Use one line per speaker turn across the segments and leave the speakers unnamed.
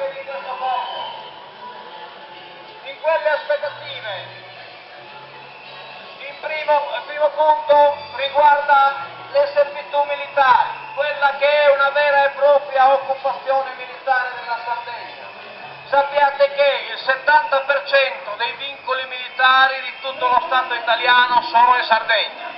anche di questo popolo. In quelle aspettative, il primo punto riguarda le servitù militari, quella che è una vera e propria occupazione militare della Sardegna. Sappiate che il 70% dei vincoli militari di tutto lo Stato italiano sono in Sardegna.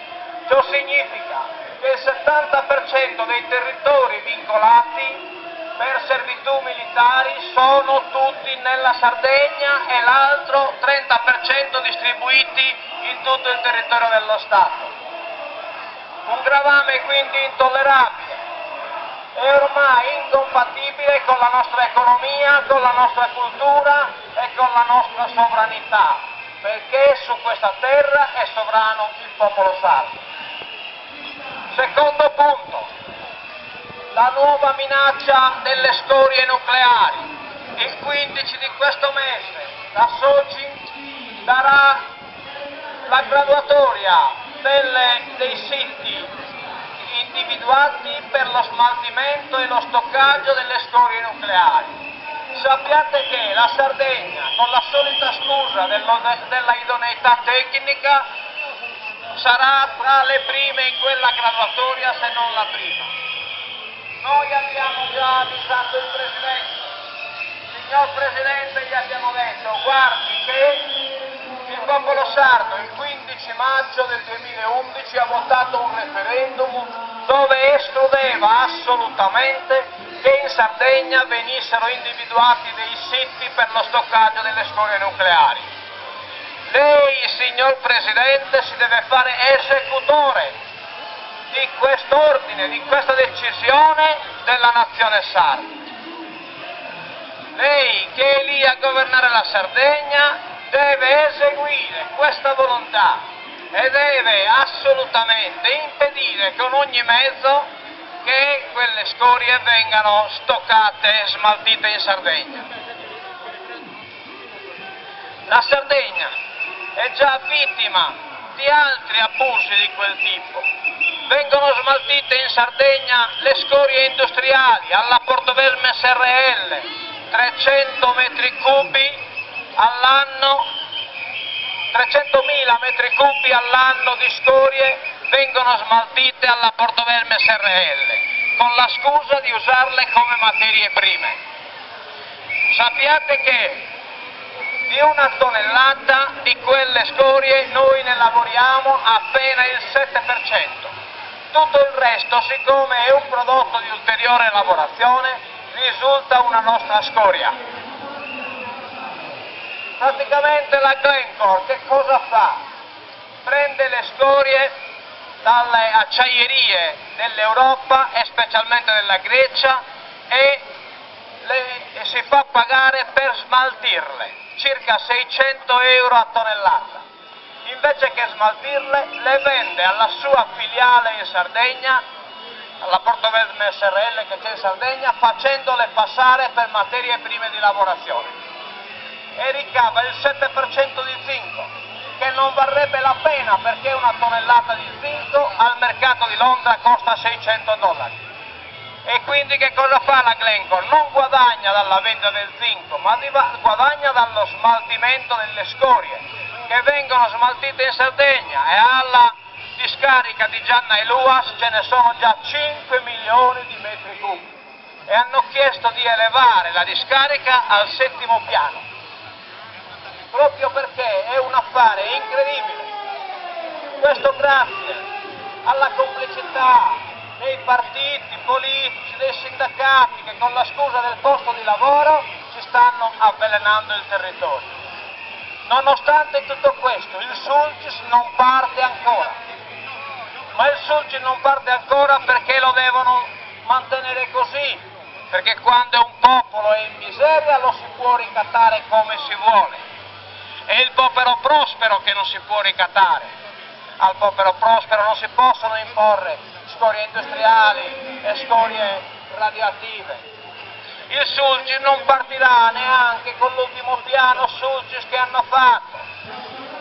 Ciò significa che il 70% dei territori vincolati per servitù militari sono tutti nella Sardegna e l'altro 30% distribuiti in tutto il territorio dello Stato. Un gravame quindi intollerabile e ormai incompatibile con la nostra economia, con la nostra cultura e con la nostra sovranità, perché su questa terra è sovrano il popolo sardo. Secondo punto, la nuova minaccia delle scorie nucleari. Il 15 di questo mese la Sogin darà la graduatoria dei siti individuati per lo smaltimento e lo stoccaggio delle scorie nucleari. Sappiate che la Sardegna, con la solita scusa della idoneità tecnica, sarà tra le prime in quella graduatoria, se non la prima. Noi abbiamo già avvisato il Presidente. Signor Presidente, gli abbiamo detto, guardi che il popolo sardo il 15 maggio del 2011 ha votato un referendum dove escludeva assolutamente che in Sardegna venissero individuati dei siti per lo stoccaggio delle scorie nucleari. Lei, signor Presidente, si deve fare esecutore di quest'ordine, di questa decisione della nazione sarda. Lei, che è lì a governare la Sardegna, deve eseguire questa volontà e deve assolutamente impedire con ogni mezzo che quelle scorie vengano stoccate e smaltite in Sardegna. La Sardegna è già vittima di altri abusi di quel tipo. Vengono smaltite in Sardegna le scorie industriali alla Portoverme SRL, 300 metri cubi all'anno, 300.000 metri cubi all'anno di scorie vengono smaltite alla Portoverme SRL, con la scusa di usarle come materie prime. Sappiate che di una tonnellata di quelle scorie noi ne lavoriamo appena il 7%. Tutto il resto, siccome è un prodotto di ulteriore lavorazione, risulta una nostra scoria. Praticamente la Glencore che cosa fa? Prende le scorie dalle acciaierie dell'Europa e specialmente della Grecia e si fa pagare per smaltirle, circa 600 euro a tonnellata. Invece che smaltirle, le vende alla sua filiale in Sardegna, alla Portoverme SRL che c'è in Sardegna, facendole passare per materie prime di lavorazione. E ricava il 7% di zinco, che non varrebbe la pena perché una tonnellata di zinco al mercato di Londra costa $600. E quindi che cosa fa la Glencore? Non guadagna dalla vendita del zinco, ma guadagna dallo smaltimento delle scorie, che vengono smaltite in Sardegna, e alla discarica di Gianna e Luas ce ne sono già 5 milioni di metri cubi e hanno chiesto di elevare la discarica al 7° piano. Proprio perché è un affare incredibile. Questo grazie alla complicità dei partiti politici, dei sindacati che con la scusa del posto di lavoro ci stanno avvelenando il territorio. Nonostante tutto questo, il Sulcis non parte ancora. Ma il Sulcis non parte ancora perché lo devono mantenere così, perché quando un popolo è in miseria lo si può ricattare come si vuole. È il povero prospero che non si può ricattare. Al povero prospero non si possono imporre scorie industriali e scorie radioattive. Il Sulcis non partirà neanche con l'ultimo piano Sulcis che hanno fatto.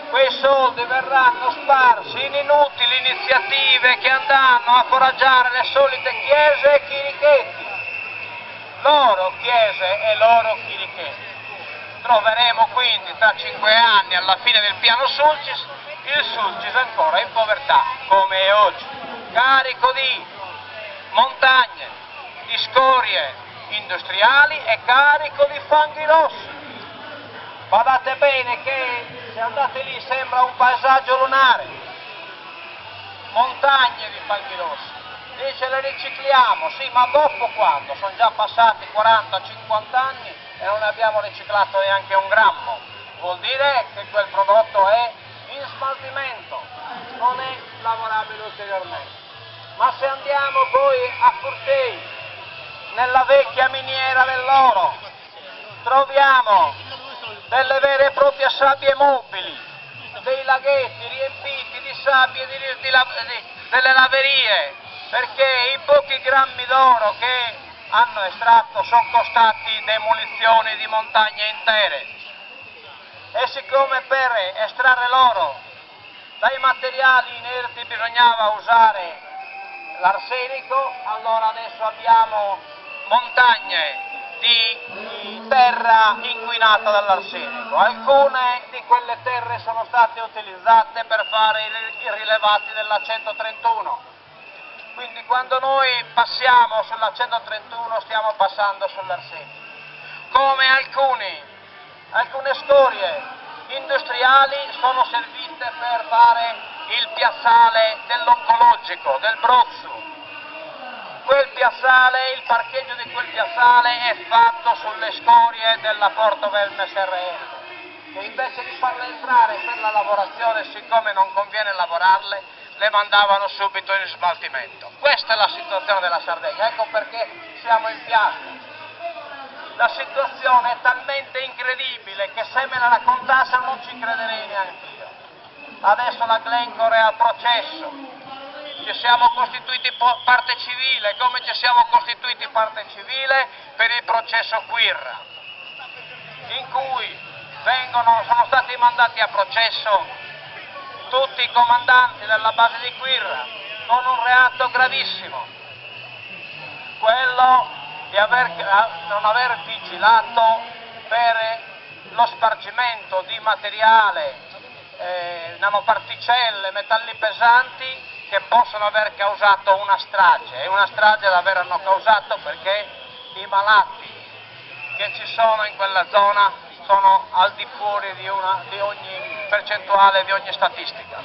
Quei soldi verranno sparsi in inutili iniziative che andranno a foraggiare le solite chiese e chirichetti. loro chiese e loro chiriche. Troveremo quindi tra 5 anni, alla fine del piano Sulcis, il Sulcis ancora in povertà, come è oggi, carico di montagne, di scorie industriali e carico di fanghi rossi. Guardate bene che se andate lì sembra un paesaggio lunare, montagne di fanghi rossi. Dice le ricicliamo, sì, ma dopo quando? Sono già passati 40-50 anni e non abbiamo riciclato neanche un grammo. Vuol dire che quel prodotto è in smaltimento, non è lavorabile ulteriormente. Ma se andiamo poi a Furtei, nella vecchia miniera dell'oro, troviamo delle vere e proprie sabbie mobili, dei laghetti riempiti di sabbie delle laverie, perché i pochi grammi d'oro che hanno estratto sono costati demolizioni di montagne intere. E siccome per estrarre l'oro dai materiali inerti bisognava usare l'arsenico, allora adesso abbiamo montagne di terra inquinata dall'arsenico. Alcune di quelle terre sono state utilizzate per fare i rilevati della 131. Quindi quando noi passiamo sulla 131 stiamo passando sull'arsenico. Come alcune scorie industriali sono servite per fare il piazzale dell'oncologico, del Brozzu. Quel piazzale, il parcheggio di quel piazzale è fatto sulle scorie della Porto Velme SRL, che invece di farle entrare per la lavorazione, siccome non conviene lavorarle, le mandavano subito in smaltimento. Questa è la situazione della Sardegna, ecco perché siamo in piazza. La situazione è talmente incredibile che se me la raccontassero non ci crederei neanche io. Adesso la Glencore è al processo, ci siamo costituiti parte civile, come ci siamo costituiti parte civile per il processo Quirra, in cui sono stati mandati a processo tutti i comandanti della base di Quirra con un reato gravissimo, quello di non aver vigilato per lo spargimento di materiale, nanoparticelle, metalli pesanti che possono aver causato una strage, e una strage l'avranno causato perché i malati che ci sono in quella zona sono al di fuori di ogni percentuale, di ogni statistica.